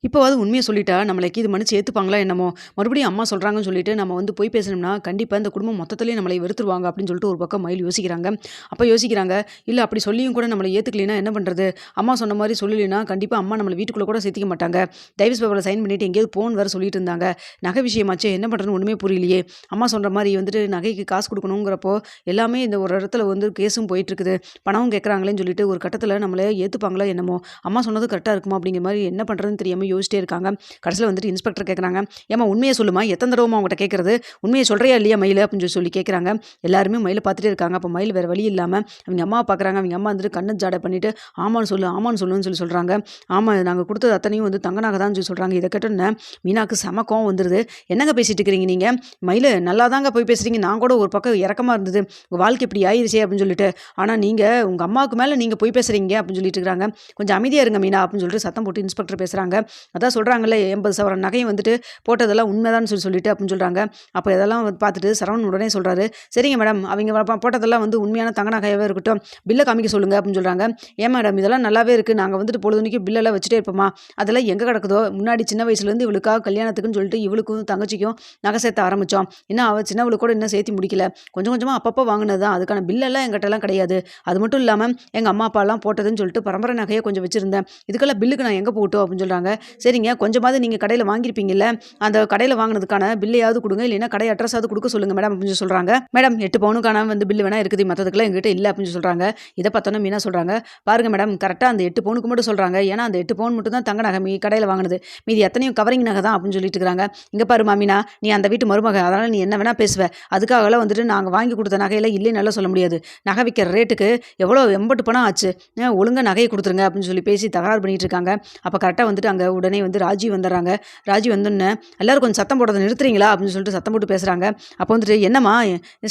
இப்போவாது உண்மைய சொல்லிட்டா, நம்மளைக்கு இது மன்னிச்சு ஏத்துப்பாங்களா என்னமோ? மறுபடியும் அம்மா சொல்றாங்கன்னு சொல்லிட்டு, நம்ம வந்து பொய் பேசினோம்னா, கண்டிப்பா இந்த குடும்பம் மொத்தத்திலேயே நம்மளை வெறுத்துருவாங்க அப்படின்னு சொல்லிட்டு ஒரு பக்கம் மயில் யோசிக்கிறாங்க. அப்ப யோசிக்கிறாங்க, இல்ல அப்படி சொல்லியும் கூட நம்மள ஏத்துக்கலைன்னா என்ன பண்றது? அம்மா சொன்ன மாரி சொல்லலைன்னா, கண்டிப்பா அம்மா நம்மள வீட்டுக்குள்ள கூட சேர்த்துக்க மாட்டாங்க. டைவர்ஸ் பேப்பர்ல சைன் பண்ணிட்டு எங்கேயாவது போன்னு வேற சொல்லிட்டு இருந்தாங்க. நகை விஷயமாச்சே என்ன பண்றதுன்னு ஒண்ணுமே புரியலையே! அம்மா சொல்ற மாரி வந்துட்டு நகைக்கு காசு குடுக்கணுங்கிறப்போ, எல்லாமே இந்த ஒரு இடத்துல வந்து கேஸும் போயிட்டுருக்குது. பணமும் கேட்கறாங்களேன்னு சொல்லிட்டு ஒரு கட்டத்தில நம்மள ஏத்துப்பாங்களோ என்னமோ? அம்மா சொன்னது கரெக்ட்டா இருக்குமா? அப்படிங்கிற மாரி என்ன பண்றதுன்னு தெரியாம யோசிச்சிட்டே இருக்காங்க. கடைசியில வந்துட்டு இன்ஸ்பெக்டர் கேட்குறாங்க, "ஏம்மா உண்மைய சொல்லும்மா, எத்தன தடவம்மா உன்கிட்ட கேட்கறது? உண்மைய சொல்றியா இல்லையா மயிலு?" அப்படின்னு சொல்லி கேட்குறாங்க. எல்லாருமே மயில பார்த்துட்டே இருக்காங்க. அப்ப மயில் வேற வழி இல்லாம அவிங்க அம்மாவ பார்க்குறாங்க. அவிங்க அம்மா வந்துட்டு கண்ணு ஜாடை பண்ணிட்டு, "ஆமான்னு சொல்லு, ஆமான்னு சொல்லுன்னு" சொல்லி சொல்றாங்க. "ஆமா, நாங்க குடுத்தது அத்தனையும் வந்து தங்க நகை தான்னு சொல்லி சொல்றாங்க." இத கேட்டோனே மீனாக்கு செம கோவம் வந்துருது. "என்னங்க பேசிட்டு இருக்கிறீங்க நீங்க? மயிலு நல்லாதாங்க போய் பேசுறீங்க. நான் கூட ஒரு பக்கம் இரக்கமா இருந்தது. உங்க வாழ்க்கை இப்படி ஆயிருச்சே அப்படின்னு சொல்லிட்டு. ஆனா நீங்க உங்க அம்மாவுக்கு மேல நீங்க பொய் பேசுறீங்க" அப்படின்னு சொல்லிட்டு இருக்காங்க. "கொஞ்சம் அமைதியா இருங்க மீனா" அப்படின்னு சொல்லிட்டு சத்தம் போட்டு இன்ஸ்பெக்டர் பேசுறாங்க. அதான் சொல்றாங்கல்ல 80 சவரன் நகையும் வந்துட்டு போட்டதெல்லாம் உண்மைதான்னு சொல்லிட்டு அப்படின்னு சொல்றாங்க. அப்ப இதெல்லாம் வந்து பார்த்துட்டு சரவணன் உடனே சொல்றாரு, "சரிங்க மேடம். அவிங்க போட்டதெல்லாம் வந்து உண்மையான தங்க நகையாவே இருக்கட்டும். பில்ல காமிக்க சொல்லுங்க" அப்படின்னு சொல்றாங்க. "ஏன் மேடம் இதெல்லாம் நல்லாவே இருக்கு. நாங்க வந்துட்டு பொழுதன்னைக்கும் பில்லெல்லாம் வச்சுட்டே இருப்போமா? அதெல்லாம் எங்க கிடக்குதோ? முன்னாடி சின்ன வயசுலேருந்து இவளுக்காக கல்யாணத்துக்குன்னு சொல்லிட்டு இவளுக்கும் தங்கச்சிக்கும் நகை சேர்த்த ஆரம்பிச்சோம். இன்னும் அவ சின்னவளுக்கு கூட இன்னும் சேர்த்தி முடிக்கல. கொஞ்சம் கொஞ்சமா அப்பப்போ வாங்குனது தான். அதுக்கான பில்லெல்லாம் என்கிட்டலாம் கிடையாது. அது மட்டும் இல்லாம எங்க அம்மா, அப்பாலாம் போட்டதுன்னு சொல்லிட்டு பரம்பரை நகைய கொஞ்சம் வச்சிருந்தேன். இதுக்கெல்லாம் பில்லுக்கு நான் எங்க போகட்டும்?" அப்படின்னு சொல்றாங்க. "சரிங்க, கொஞ்சமாவது நீங்க கடையில வாங்கியிருப்பீங்கல்ல, அந்த கடையில வாங்குனதுக்கான பில்லையாவது குடுங்க. இல்லைன்னா கடை அட்ரஸாவது குடுக்க சொல்லுங்க மேடம்" அப்படின்னு சொல்றாங்க. "மேடம் 8 பவுனுக்கான வந்து பில் வேணா இருக்குது. மத்ததுக்கெல்லாம் எங்ககிட்ட இல்ல" அப்படின்னு சொல்றாங்க. இத பார்த்தோனே மீனா சொல்றாங்க, "பாருங்க மேடம், கரெக்ட்டா அந்த 8 பவுனுக்கு மட்டும் சொல்றாங்க. ஏன்னா அந்த 8 பவுன் மட்டும் தான் தங்க நகை கடையில வாங்குனது. மீதி அத்தனையும் கவரிங் நகை தான்" அப்படின்னு சொல்லிட்டு இருக்காங்க. "இங்க பாரும்மா மீனா, நீ அந்த வீட்டு மருமக. அதனால நீ என்ன வேணா பேசுவ. அதுக்காகலாம் வந்துட்டு நாங்க வாங்கி குடுத்த நகையில இல்லைன்னுலாம் சொல்ல முடியாது. நகை விக்கிற ரேட்டுக்கு எவ்வளோ எம்பட்டு பணம் ஆச்சு. ஒழுங்கா நகைய குடுத்துருங்க" அப்படின்னு சொல்லி பேசி தகராறு பண்ணிட்டு இருக்காங்க. அப்ப கரெக்ட்டா வந்துட்டு அங்க உடனே வந்து ராஜி வந்துர்றாங்க. ராஜி வந்தோன்னே, "எல்லாரும் கொஞ்சம் சத்தம் போடுறத நிறுத்துறீங்களா?" அப்படின்னு சொல்லிட்டு சத்தம் போட்டு பேசுறாங்க. அப்போ வந்துட்டு, "என்னம்மா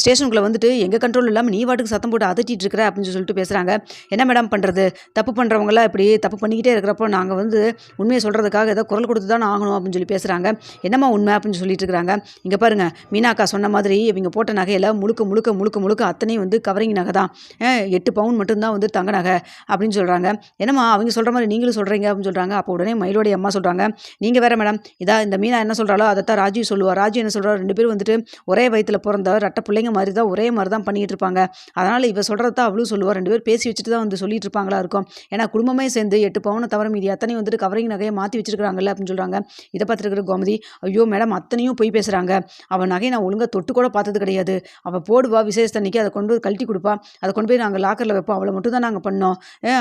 ஸ்டேஷனுக்குள்ள வந்துட்டு எங்க கண்ட்ரோல் இல்லாம நீ பாட்டுக்கு சத்தம் போட்டு அதட்டிட்டு இருக்கிற" அப்படின்னு சொல்லிட்டு பேசுறாங்க. "என்ன மேடம் பண்றது? தப்பு பண்றவங்கலாம் இப்படி தப்பு பண்ணிக்கிட்டே இருக்கிறப்போ, நாங்க வந்து உண்மைய சொல்றதுக்காக ஏதோ குரல் கொடுத்து தானே ஆகணும்" அப்படின்னு சொல்லி பேசுறாங்க. "என்னம்மா உண்மை?" அப்படின்னு சொல்லிட்டு இருக்கிறாங்க. "இங்க பாருங்க, மீனா அக்கா சொன்ன மாதிரி இவங்க போட்ட நகையில முழுக்க முழுக்க முழுக்க முழுக்க அத்தனையும் வந்து கவரிங் நகை தான். 8 பவுன் மட்டும் தான் வந்து தங்க நகை" அப்படின்னு சொல்றாங்க. "என்னம்மா அவங்க சொல்ற மாரி நீங்களும் சொல்றீங்க" அப்படின்னு சொல்றாங்க. அப்போ உடனே மயிலோடைய அம்மா சொல்றாங்க, "நீங்க வேற மேடம், இந்த மீனா என்ன சொல்றாளோ அதத்தான் ராஜியும் சொல்லுவா. ராஜி என்ன சொல்றா, 2 பேரும் வந்துட்டு ஒரே வயித்துல பொறந்த ரெட்ட பிள்ளைங்க மாரி தான், ஒரே மாரி தான் பண்ணிட்டு இருப்பாங்க. அதனால இவ சொல்றத தான் அவளும் சொல்லுவா. 2 பேரும் பேசி வச்சுட்டு தான் வந்து சொல்லிட்டு இருப்பாங்களா இருக்கும். ஏன்னா குடும்பமே சேர்ந்து 8 பவுன தவிர மீதி அத்தனையும் வந்துட்டு கவரிங் நகைய மாத்தி வச்சிருக்காங்கல்ல" அப்படின்னு சொல்றாங்க. இத பார்த்துட்டு இருக்கிற கோமதி, "ஐயோ மேடம், அத்தனையும் பொய் பேசுறாங்க. அவ நகைய நான் ஒழுங்கா தொட்டு கூட பார்த்தது கிடையாது. அவ போடுவா விசேஷத்தன்னைக்கு, அத கொண்டு போய் கழட்டி குடுப்பா. அத கொண்டு போய் நாங்க லாக்கர்ல வைப்போம். அவள மட்டும் தான் நாங்க பண்ணோம்"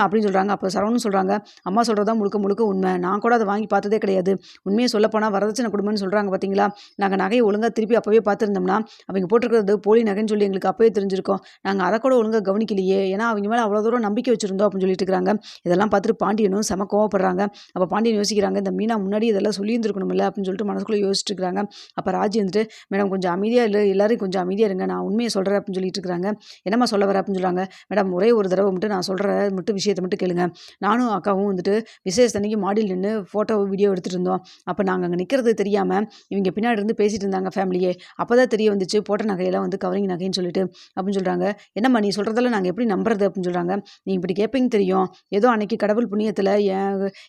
அப்படின்னு சொல்றாங்க. அப்போ சரவணன் சொல்றாங்க, "அம்மா சொல்றது தான் முழுக்க முழுக்க உண்மை. நான் கூட அத வாங்கி பார்த்ததே கிடையாது. உண்மைய சொல்லப்போனா வரதட்சணை குடும்பம்னு சொல்றாங்க பார்த்தீங்களா? நாங்க நகைய ஒழுங்கா திருப்பி அப்பவே பார்த்துருந்தோம்னா, அவைங்க போட்டிருக்கிறது போலி நகைன்னு சொல்லி எங்களுக்கு அப்பவே தெரிஞ்சிருக்கும். நாங்க அத கூட ஒழுங்கா கவனிக்கலையே. ஏன்னா அவைங்க மேல அவ்வளோ தூரம் நம்பிக்கை வச்சிருந்தோம்" அப்படின்னு சொல்லிட்டு இருக்காங்க. இதெல்லாம் பார்த்துட்டு பாண்டியனும் செம கோவப்படுறாங்க. அப்ப பாண்டியன் யோசிக்கிறாங்க, இந்த மீனா முன்னாடி இதெல்லாம் சொல்லியிருந்திருக்கணும்ல அப்படின்னு சொல்லிட்டு மனசுக்குள்ள யோசிச்சுட்டு இருக்காங்க. அப்ப ராஜி வந்துட்டு, "மேடம் கொஞ்சம் அமைதியா எல்லாரும் கொஞ்சம் அமைதியா இருங்க. நான் உண்மைய சொல்றேன்" அப்படின்னு சொல்லிட்டு இருக்காங்க. "என்னம்மா சொல்ல வர?" அப்படின்னு சொல்றாங்க. "மேடம் ஒரே ஒரு தடவ மட்டும் நான் சொல்ற விஷயத்த மட்டும் கேளுங்க. நானும் அக்காவும் வந்துட்டு விசேஷத்தன்னைக்கு மாடியில நின்னு ஃபோட்டோ, வீடியோ எடுத்துட்டு இருந்தோம். அப்ப நாங்க அங்க நிக்கிறது தெரியாம, இவங்க பின்னாடி இருந்து பேசிட்டு இருந்தாங்க ஃபேமிலியே. அப்பதான் தெரிய வந்துச்சு போட்ட நகையெல்லாம் வந்து கவரிங் நகைன்னு சொல்லிட்டு" அப்படின்னு சொல்றாங்க. "என்னம்மா நீ சொல்றதெல்லாம் நாங்க எப்படி நம்புறது?" அப்படின்னு சொல்றாங்க. "நீ இப்படி கேட்பீங்கன்னு தெரியும். ஏதோ அன்னைக்கு கடவுள் புண்ணியத்துல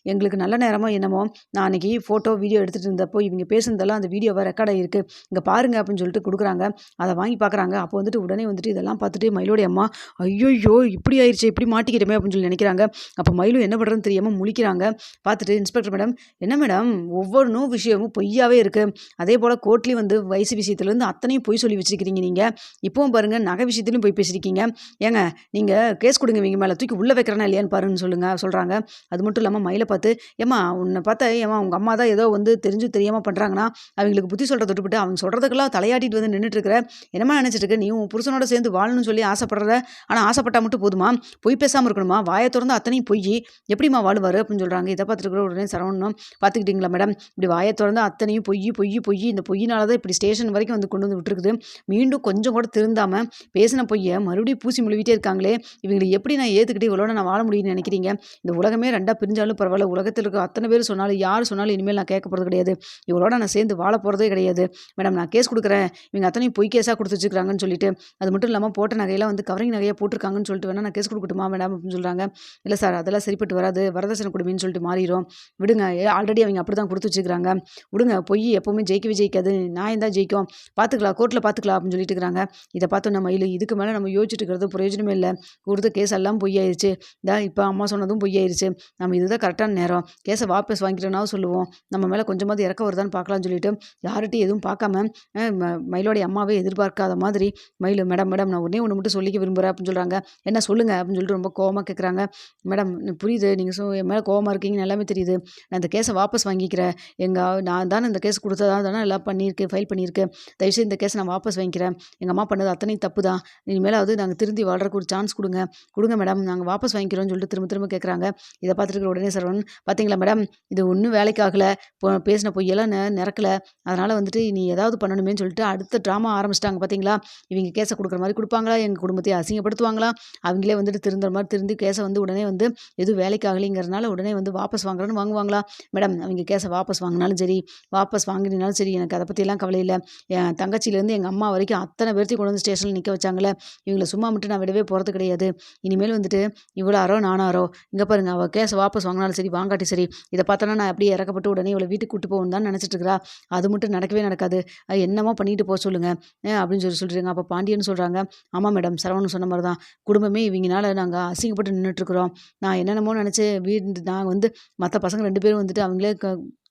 எங்களுக்கு நல்ல நேரமோ என்னமோ, நான் அன்னைக்கு ஃபோட்டோ, வீடியோ எடுத்துட்டு இருந்தப்போ இவங்க பேசுனதெல்லாம் அந்த வீடியோவா ரெக்கார்ட் ஆயிருக்கு. இங்க பாருங்க" அப்படின்னு சொல்லிட்டு குடுக்குறாங்க. அத வாங்கி பார்க்குறாங்க. அப்போ வந்துட்டு உடனே வந்துட்டு இதெல்லாம் பார்த்துட்டு மயிலோடைய அம்மா, "ஐய்யய்யோ! இப்படி ஆயிருச்சே! இப்படி மாட்டிக்கிட்டோமே!" அப்படின்னு சொல்லி நினைக்கிறாங்க. அப்ப மயிலும் என்ன பண்றதுன்னு தெரியாம முழிக்கிறாங்க. பார்த்துட்டு, "இன்ஸ்பெக்டர் மேடம், என்ன மேடம் ஒவ்வொன்னும் விஷயமும் பொய்யாவே இருக்கு. அதேபோல கோர்ட்லயும் வந்து வயசு விஷயத்துலேருந்து அத்தனையும் பொய் சொல்லி வச்சிருக்கிறீங்க நீங்க. இப்பவும் பாருங்க நகை விஷயத்திலயும் பொய் பேசியிருக்கீங்க. ஏங்க நீங்க கேஸ் குடுங்க இவங்க மேல. தூக்கி உள்ள வைக்கிறேனா இல்லையான்னு பாருன்னு சொல்றாங்க. அது மட்டும் இல்லாம மயில பார்த்து, "ஏம்மா உன்ன பார்த்தா ஏம்மா உங்க அம்மா தான் ஏதோ வந்து தெரிஞ்சும் தெரியாம பண்றாங்கன்னா, அவங்களுக்கு புத்தி சொல்றத விட்டுப்புட்டு அவங்க சொல்றதுக்கெல்லாம் தலையாட்டிட்டு வந்து நின்னுட்டு இருக்கிற. என்னம்மா நினைச்சிட்டு இருக்க? நீ உன் புருஷனோட சேர்ந்து வாழணும்னு சொல்லி ஆசைப்படுற. ஆனா ஆசைப்பட்டா மட்டும் போதுமா? பொய் பேசாம இருக்கணுமா? வாய தொறந்து அத்தனையும் பொய்யி. எப்படிம்மா வாழுவாரு?" அப்படின்னு சொல்றாங்க. இத பார்த்துட்டு இருக்கிற உடனே சரவணனும், "பார்த்துக்கிட்டீங்களா மேடம்? இப்படி வாய தொறந்து அத்தனையும் பொய்யி, பொய்யி, பொய்யி. இந்த பொய்யினால தான் இப்படி ஸ்டேஷன் வரைக்கும் வந்து கொண்டு வந்து விட்டுருக்குது. மீண்டும் கொஞ்சம் கூட திருந்தாம பேசின பொய்ய மறுபடியும் பூசி முழுவிட்டே இருக்காங்களே. இவங்கள எப்படி நான் ஏத்துக்கிட்டு இவளோட நான் வாழ முடியும்னு நினைக்கிறீங்க? இந்த உலகமே 2ஆ பிரிஞ்சாலும் பரவாயில்ல. உலகத்துல இருக்க அத்தனை பேர் சொன்னாலும், யார் சொன்னாலும் இனிமேல் நான் கேட்க போறது கிடையாது. இவளோட நான் சேர்ந்து வாழ போறதே கிடையாது. மேடம் நான் கேஸ் குடுக்குறேன். இவங்க அத்தனையும் பொய் கேஸா குடுத்து வச்சுருக்காங்கன்னு சொல்லிட்டு. அது மட்டும் இல்லாம போட்ட நகையெல்லாம் வந்து கவரிங் நகையா போட்டுருக்காங்கன்னு சொல்லிட்டு வேணா நான் கேஸ் குடுக்கட்டுமா மேடம்?" அப்படின்னு சொல்றாங்க. "இல்ல சார், அதெல்லாம் சரிப்பட்டு வராது. வரதட்சணை கொடுமைன்னு சொல்லிட்டு மாறிரும். விடுங்க. ஆல்ரெடி அவங்க அப்படி தான் குடுத்து வச்சுருக்காங்க. விடுங்க பொய் எப்பவுமே ஜெயிக்கவே ஜெயிக்காது. நியாயம் தான் ஜெயிக்கும். பார்த்துக்கலாம் கோர்ட்ல பார்த்துக்கலாம் அப்படின்னு சொல்லிட்டு இருக்கிறாங்க. இத பார்த்தோன்னே மயிலு இதுக்கு மேல நம்ம யோசிச்சுட்டு இருக்கிறது பிரயோஜனமே இல்ல. குடுத்த கேஸ் எல்லாம் பொய்யாயிருச்சு. இப்ப அம்மா சொன்னதும் பொய்யாயிருச்சு. நம்ம இதுதான் கரெக்டான நேரம். கேஸ வாபஸ் வாங்கிக்கிறனாவது சொல்லுவோம். நம்ம மேல கொஞ்சமாவது இரக்கம் வருதான்னு பார்க்கலாம்னு சொல்லிட்டு யார்கிட்டயும் எதுவும் பார்க்காம மயிலோடைய அம்மாவே எதிர்பார்க்காத மாதிரி மயிலு மேடம் மேடம் நான் ஒண்ணே ஒண்ணு மட்டும் சொல்லிக்க விரும்புறேன் அப்படின்னு சொல்றாங்க. என்ன சொல்லுங்க அப்படின்னு சொல்லிட்டு ரொம்ப கோவமா கேட்குறாங்க. மேடம் புரியுது நீங்க என் மேல கோவமா இருக்கீங்கன்னு எல்லாமே தெரியுது. நான் இந்த கேஸ வாபஸ் வாங்கிக்கிறேன். நான் தானே இந்த கேஸ் குடுத்ததா தானே எல்லாம் பண்ணியிருக்கு, ஃபைல் பண்ணியிருக்கு. தயவுசெய்து இந்த கேஸ நான் வாபஸ் வாங்கிக்கிறேன். எங்க அம்மா பண்ணது அத்தனையும் தப்பு தான். இனிமேலாவது நாங்க திருந்தி வாழ்றதுக்கு ஒரு சான்ஸ் குடுங்க. குடுங்க மேடம். நாங்க வாபஸ் வாங்கிக்கிறோம்னு சொல்லிட்டு திரும்ப திரும்ப கேட்குறாங்க. இத பார்த்துட்டு இருக்கிற உடனே சரவணன், "பார்த்தீங்களா மேடம், இது ஒண்ணும் வேலைக்கு ஆகல. பேசின பொய்யெல்லாம் நிரக்கல. அதனால வந்துட்டு நீ ஏதாவது பண்ணணுமேன்னு சொல்லிட்டு அடுத்த ட்ராமா ஆரம்பிச்சுட்டாங்க பார்த்தீங்களா? இவங்க கேஸ குடுக்குற மாரி குடுப்பாங்களா? எங்க குடும்பத்தையே அசிங்கப்படுத்துவாங்களா? அவங்களே வந்துட்டு திருந்துற மாரி திருந்தி கேஸ வந்து உடனே வந்து எதுவும் வேலைக்கு ஆகலைங்கிறதுனால உடனே வந்து வாபஸ் வாங்குறேன்னு வாங்குவாங்களா? மேடம் அவங்க கேஸ வாபஸ் வாங்குனாலும் சரி, வாபஸ் வாங்கினாலும் சரி எனக்கு அத பத்தியெல்லாம் கவலை இல்ல. என் தங்கச்சியிலேருந்து எங்க அம்மா வரைக்கும் அத்தன பேர்த்தையும் கொண்டு வந்து ஸ்டேஷன்ல நிக்க வச்சாங்கல்ல. இவங்கள சும்மா மட்டும் நான் விடவே போறது கிடையாது. இனிமேல் வந்துட்டு இவளும் ஆரோ நானும் ஆரோ. இங்க பாருங்க அவ கேஸ வாபஸ் வாங்கினாலும் சரி, வாங்காட்டி சரி. இத பார்த்தோன்னா நான் அப்படியே இறக்கப்பட்டு உடனே இவள வீட்டுக்கு கூட்டு போகணும்னு தான் நினைச்சிட்டு இருக்கிறா. அது மட்டும் நடக்கவே நடக்காது. என்னமோ பண்ணிட்டு போ சொல்லுங்க. அப்படின்னு சொல்லிட்டுருங்க. அப்ப பாண்டியன் சொல்றாங்க, ஆமா மேடம் சரவணன் சொன்ன மாரி தான். குடும்பமே இவங்கனால நாங்க அசிங்கப்பட்டு நின்னுட்டு இருக்கிறோம். நான் என்னென்னமோ நினைச்சு நான் வந்து மத்த பசங்க 2 பேரும் வந்துட்டு அவங்களே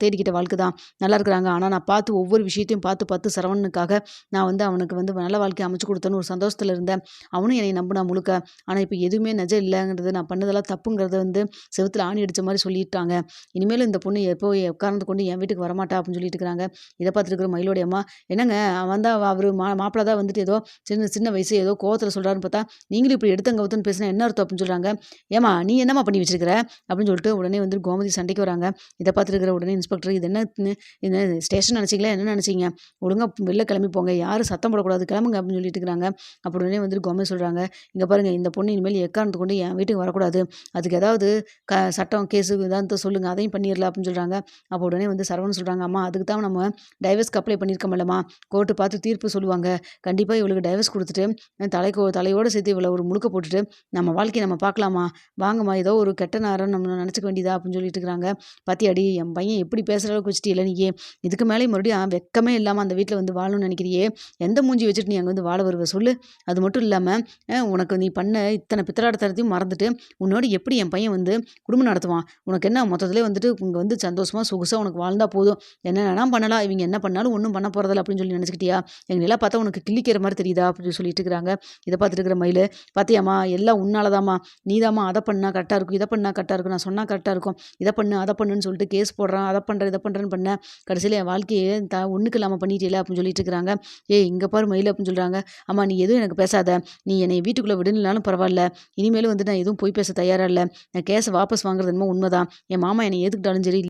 தேடிக்கிட்ட வாழ்க்கை தான். நல்லா இருக்கிறாங்க. ஆனா நான் பார்த்து ஒவ்வொரு விஷயத்தையும் பார்த்து பார்த்து சரவணனுக்காக நான் வந்து அவனுக்கு வந்து நல்ல வாழ்க்கைய அமைச்சு குடுத்தேன்னு ஒரு சந்தோஷத்துல இருந்தேன். அவனும் என்னைய நம்புனா முழுக்க. ஆனா இப்ப எதுவுமே நிஜம் இல்லங்கிறது நான் பண்ணதெல்லாம் தப்புங்கிறத வந்து செவுத்துல ஆணி அடிச்ச மாரி சொல்லிட்டாங்க. இனிமேலும் இந்த பொண்ணு எப்போ உட்கார்ந்து கொண்டு என் வீட்டுக்கு வரமாட்டா அப்படின்னு சொல்லிட்டு இருக்கிறாங்க. இத பார்த்துட்டு இருக்கிற மயிலோடைய அம்மா, என்னங்க அவன் தான் அவரு மாப்பிள தான் வந்துட்டு ஏதோ சின்ன சின்ன வயசு ஏதோ கோவத்துல சொல்றாருன்னு பார்த்தா, நீங்களும் இப்படி எடுத்தங்க கவுத்தன்னு பேசினா என்ன அர்த்தம் அப்படின்னு சொல்றாங்க. ஏம்மா நீ என்னம்மா பண்ணி வச்சிருக்கிற? அப்படின்னு சொல்லிட்டு உடனே வந்து கோமதி சண்டைக்கு வராங்க. இத பார்த்துட்டு இருக்கிற உடனே இன்ஸ்பெக்டர், இது என்ன ஸ்டேஷன் நினைச்சீங்களா? என்ன நினைச்சீங்க? ஒழுங்கா வெளில கிளம்பி போங்க. யாரும் சத்தம் போடக்கூடாது. கிளம்புங்க அப்படின்னு சொல்லிட்டு இருக்கிறாங்க. அப்ப உடனே வந்துட்டு கோமதி சொல்றாங்க, இங்க பாருங்க இந்த பொண்ணு இனிமேல் எக்காரணத்தை கொண்டு என் வீட்டுக்கு வரக்கூடாது. அதுக்கு ஏதாவது சட்டம் கேஸு ஏதாவது சொல்லுங்க. அதையும் பண்ணிடலாம் அப்படின்னு சொல்றாங்க. அப்போ உடனே வந்து சரவணன் சொல்றாங்க, அம்மா அதுக்கு தான் நம்ம டைவர்ஸ்க்கு அப்ளை பண்ணியிருக்கோம்லம்மா. கோர்ட்டு பார்த்து தீர்ப்பு சொல்லுவாங்க. கண்டிப்பா இவளுக்கு டைவர்ஸ் குடுத்துட்டு தலையோட சேர்த்து இவள ஒரு முழுக்க போட்டுட்டு நம்ம வாழ்க்கைய நம்ம பார்க்கலாமா? வாங்கம்மா ஏதோ ஒரு கெட்ட நேரம் நம்ம நினைச்சுக்க வேண்டியதா அப்படின்னு சொல்லிட்டு இருக்கிறாங்க. பாத்தியாடி என் பையன் எப்படி பேசுற அளவுக்கு வச்சுட்டியல்ல நீயே. இதுக்கு மேலேயும் மறுபடியும் வெட்கமே இல்லாம அந்த வீட்ல வந்து வாழணும்னு நினைக்கிறியே. எந்த மூஞ்சி வச்சுட்டு நீ அங்க வந்து வாழ வருவ சொல்லு? அது மட்டும் இல்லாம உனக்கு நீ பண்ண இத்தனை பித்தலாட்டத்தனத்தையும் மறந்துட்டு உன்னோட எப்படி என் பையன் வந்து குடும்பம் நடத்துவான்? உனக்கு என்ன மொத்தத்திலே வந்துட்டு இங்க வந்து சந்தோஷமா சொகுசா உனக்கு வாழ்ந்தா போதும். என்னென்னலாம் பண்ணலாம். இவங்க என்ன பண்ணாலும் ஒண்ணும் பண்ண போறதில்ல அப்படின்னு சொல்லி நினைச்சுக்கிட்டியா? எங்களெல்லாம் பார்த்தா உனக்கு கிள்ளிக்கிற மாரி தெரியுதா? அப்படின்னு சொல்லிட்டு இருக்கிறாங்க. இத பார்த்துட்டு இருக்கிற மயிலு, பாத்தியாம்மா எல்லாம் உன்னாலதாம்மா. நீதாம்மா அத பண்ணா கரெக்ட்டா இருக்கும். இத பண்ணா கரெக்ட்டா இருக்கும். நான் சொன்னா கரெக்ட்டா இருக்கும். இத பண்ணு, அத பண்ணுன்னு சொல்லிட்டு கேஸ் போடுறான். அத பண்றேன், இத பண்றேன்னு பண்ண. கடைசியில என் வாழ்க்கையே ஒண்ணுக்கு இல்லாம பண்ணிட்டீல அப்படின்னு சொல்லிட்டு இருக்கிறாங்க. ஏய் இங்க பாரு மயிலு அப்படின்னு சொல்றாங்க. அம்மா நீ எதுவும் எனக்கு பேசாத. நீ என்னை வீட்டுக்குள்ள விடலனாலும் பரவாயில்ல. இனிமேலும் வந்து நான் எதுவும் பொய் பேச தயாரா இல்ல. நான் கேஸ வாபஸ் வாங்குறது என்னமோ உண்மைதான். என் மாமா என்னை ஏத்துக்கிட்டாலும் சரி